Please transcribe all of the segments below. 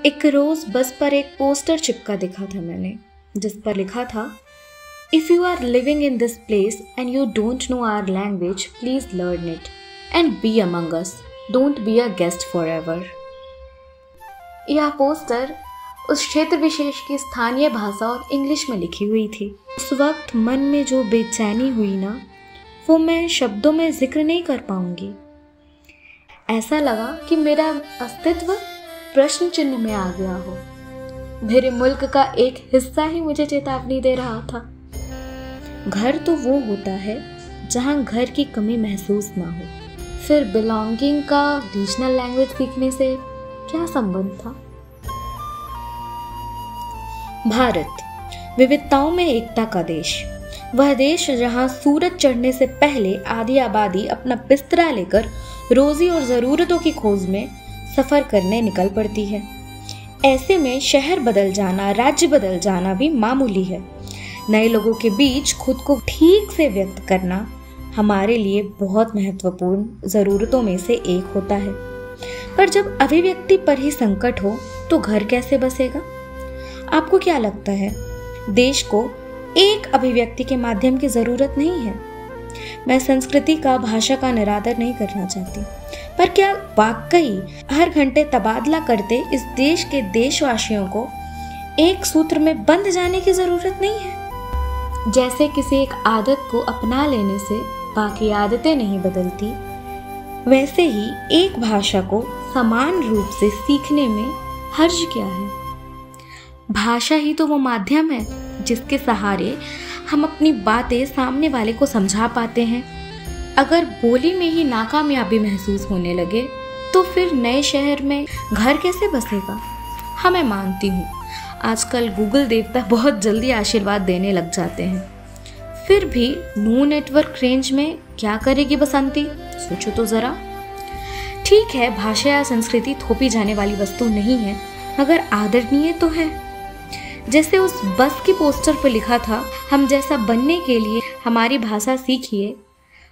एक रोज बस पर एक पोस्टर चिपका देखा था मैंने, जिस पर लिखा था, if you are living in this place and you don't know our language, please learn it and be among us, don't be a guest forever. यह पोस्टर उस क्षेत्र विशेष की स्थानीय भाषा और इंग्लिश में लिखी हुई थी। उस वक्त मन में जो बेचैनी हुई ना, वो मैं शब्दों में जिक्र नहीं कर पाऊंगी। ऐसा लगा कि मेरा अस्तित्व प्रश्न चिन्ह में आ गया हो। मेरे मुल्क का एक हिस्सा ही मुझे चेतावनी दे रहा था। घर तो वो होता है जहां घर की कमी महसूस ना हो। फिर बिलोंगिंग का रीजनल लैंग्वेज सीखने से क्या संबंध था? भारत विविधताओं में एकता का देश, वह देश जहां सूरज चढ़ने से पहले आधी आबादी अपना बिस्तरा लेकर रोजी और जरूरतों की खोज में सफर करने निकल पड़ती है। ऐसे में शहर बदल जाना, राज्य बदल जाना भी मामूली है। नए लोगों के बीच खुद को ठीक से व्यक्त करना हमारे लिए बहुत महत्वपूर्ण जरूरतों में से एक होता है। पर जब अभिव्यक्ति पर ही संकट हो तो घर कैसे बसेगा? आपको क्या लगता है? देश को एक अभिव्यक्ति के माध्यम की जरूरत नहीं है। मैं संस्कृति का, भाषा का निरादर नहीं करना चाहती, पर क्या वाकई हर घंटे तबादला करते इस देश के देशवासियों को एक सूत्र में बंध जाने की जरूरत नहीं है? जैसे किसी एक आदत को अपना लेने से बाकी आदतें नहीं बदलती, वैसे ही एक भाषा को समान रूप से सीखने में हर्ज क्या है? भाषा ही तो वो माध्यम है जिसके सहारे हम अपनी बातें सामने वाले को समझा पाते हैं। अगर बोली में ही नाकामयाबी महसूस होने लगे तो फिर नए शहर में घर कैसे बसेगा? हाँ, मैं मानती हूँ आजकल गूगल देवता बहुत जल्दी आशीर्वाद देने लग जाते हैं। फिर भी नो नेटवर्क रेंज में क्या करेगी बसंती? सोचो तो जरा। ठीक है, भाषा या संस्कृति थोपी जाने वाली वस्तु नहीं है, मगर आदरणीय तो है। जैसे उस बस की पोस्टर पर लिखा था, हम जैसा बनने के लिए हमारी भाषा सीखिए,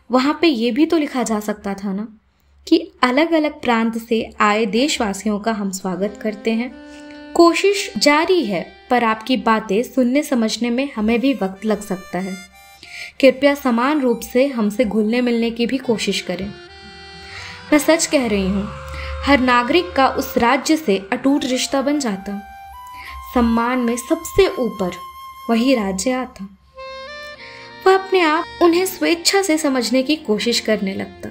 वहाँ पे ये भी तो लिखा जा सकता था ना कि अलग अलग प्रांत से आए देशवासियों का हम स्वागत करते हैं। कोशिश जारी है, पर आपकी बातें सुनने समझने में हमें भी वक्त लग सकता है। कृपया समान रूप से हमसे घुलने मिलने की भी कोशिश करें। मैं सच कह रही हूँ, हर नागरिक का उस राज्य से अटूट रिश्ता बन जाता। सम्मान में सबसे ऊपर वही राज्य आता। वह अपने आप उन्हें स्वेच्छा से समझने की कोशिश करने लगता।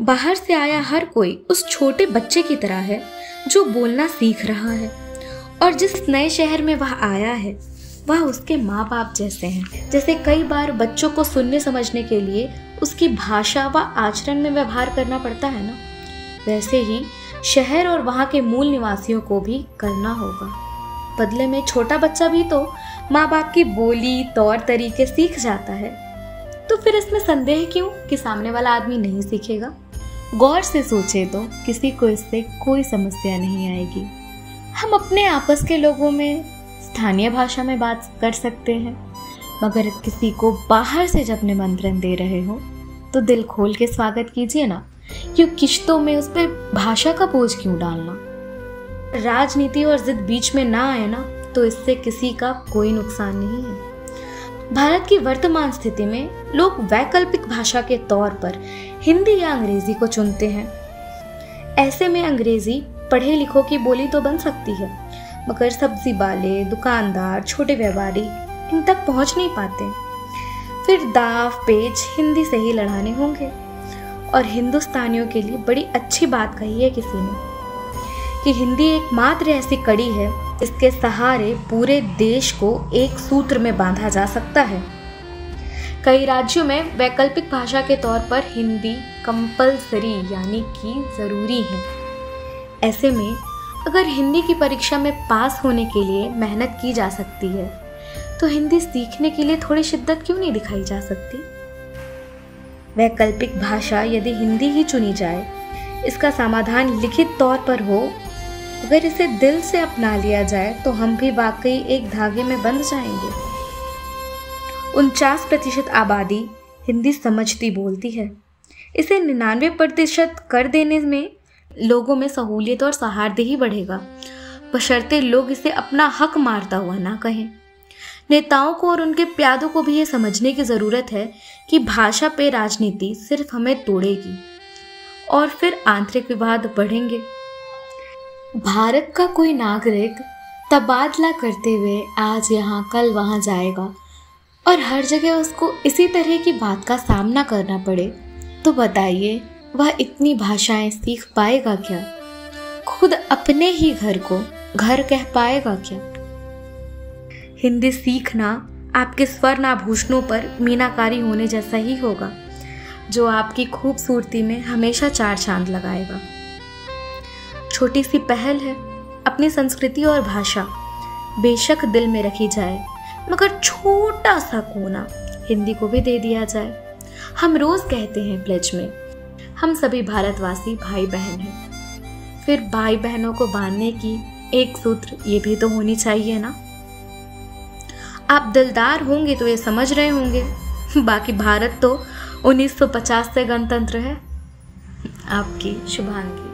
बाहर से आया हर कोई उस छोटे बच्चे की तरह है जो बोलना सीख रहा है, और जिस नए शहर में वह आया है वह उसके माँ बाप जैसे हैं। जैसे कई बार बच्चों को सुनने समझने के लिए उसकी भाषा व आचरण में व्यवहार करना पड़ता है ना, वैसे ही शहर और वहाँ के मूल निवासियों को भी करना होगा। बदले में छोटा बच्चा भी तो माँ बाप की बोली, तौर तरीके सीख जाता है। तो फिर इसमें संदेह क्यों कि सामने वाला आदमी नहीं सीखेगा? गौर से सोचे तो किसी को इससे कोई समस्या नहीं आएगी। हम अपने आपस के लोगों में स्थानीय भाषा में बात कर सकते हैं, मगर किसी को बाहर से जब निमंत्रण दे रहे हो तो दिल खोल के स्वागत कीजिए ना। क्यों किश्तों में उस पर भाषा का बोझ क्यों डालना? राजनीति और जिद बीच में ना आए ना, तो इससे किसी का कोई नुकसान नहीं है। भारत की वर्तमान स्थिति में लोग वैकल्पिक भाषा के तौर पर हिंदी या अंग्रेजी को चुनते हैं। ऐसे में अंग्रेजी पढ़े लिखों की बोली तो बन सकती है, मगर सब्जी वाले, दुकानदार, छोटे व्यापारी इन तक पहुंच नहीं पाते। फिर दाव पेच हिंदी से ही लड़ाने होंगे। और हिंदुस्तानियों के लिए बड़ी अच्छी बात कही है किसी ने कि हिंदी एकमात्र ऐसी कड़ी है इसके सहारे पूरे देश को एक सूत्र में बांधा जा सकता है। कई राज्यों में वैकल्पिक भाषा के तौर पर हिंदी कंपलसरी यानी कि जरूरी है। ऐसे में अगर हिंदी की परीक्षा में पास होने के लिए मेहनत की जा सकती है, तो हिंदी सीखने के लिए थोड़ी शिद्दत क्यों नहीं दिखाई जा सकती? वैकल्पिक भाषा यदि हिंदी ही चुनी जाए, इसका समाधान लिखित तौर पर हो, अगर इसे दिल से अपना लिया जाए तो हम भी वाकई एक धागे में बंध जाएंगे। 49% आबादी हिंदी समझती बोलती है। इसे 99% कर देने में लोगों में सहूलियत और सौहार्द ही बढ़ेगा। बशर्ते लोग इसे अपना हक मारता हुआ ना कहें। नेताओं को और उनके प्यादों को भी ये समझने की ज़रूरत है कि भाषा पे राजनीति सिर्फ हमें तोड़ेगी और फिर आंतरिक विवाद बढ़ेंगे। भारत का कोई नागरिक तबादला करते हुए आज यहाँ कल वहाँ जाएगा और हर जगह उसको इसी तरह की बात का सामना करना पड़े, तो बताइए वह इतनी भाषाएं सीख पाएगा क्या? खुद अपने ही घर को घर कह पाएगा क्या? हिंदी सीखना आपके स्वर्ण आभूषणों पर मीनाकारी होने जैसा ही होगा, जो आपकी खूबसूरती में हमेशा चार चांद लगाएगा। छोटी सी पहल है, अपनी संस्कृति और भाषा बेशक दिल में रखी जाए, मगर छोटा सा कोना हिंदी को भी दे दिया जाए। हम रोज कहते हैं प्लेज में, हम सभी भारतवासी भाई बहन हैं। फिर भाई बहनों को बांधने की एक सूत्र ये भी तो होनी चाहिए ना। आप दिलदार होंगे तो ये समझ रहे होंगे, बाकी भारत तो 1950 से गणतंत्र है। आपकी शुभांगी।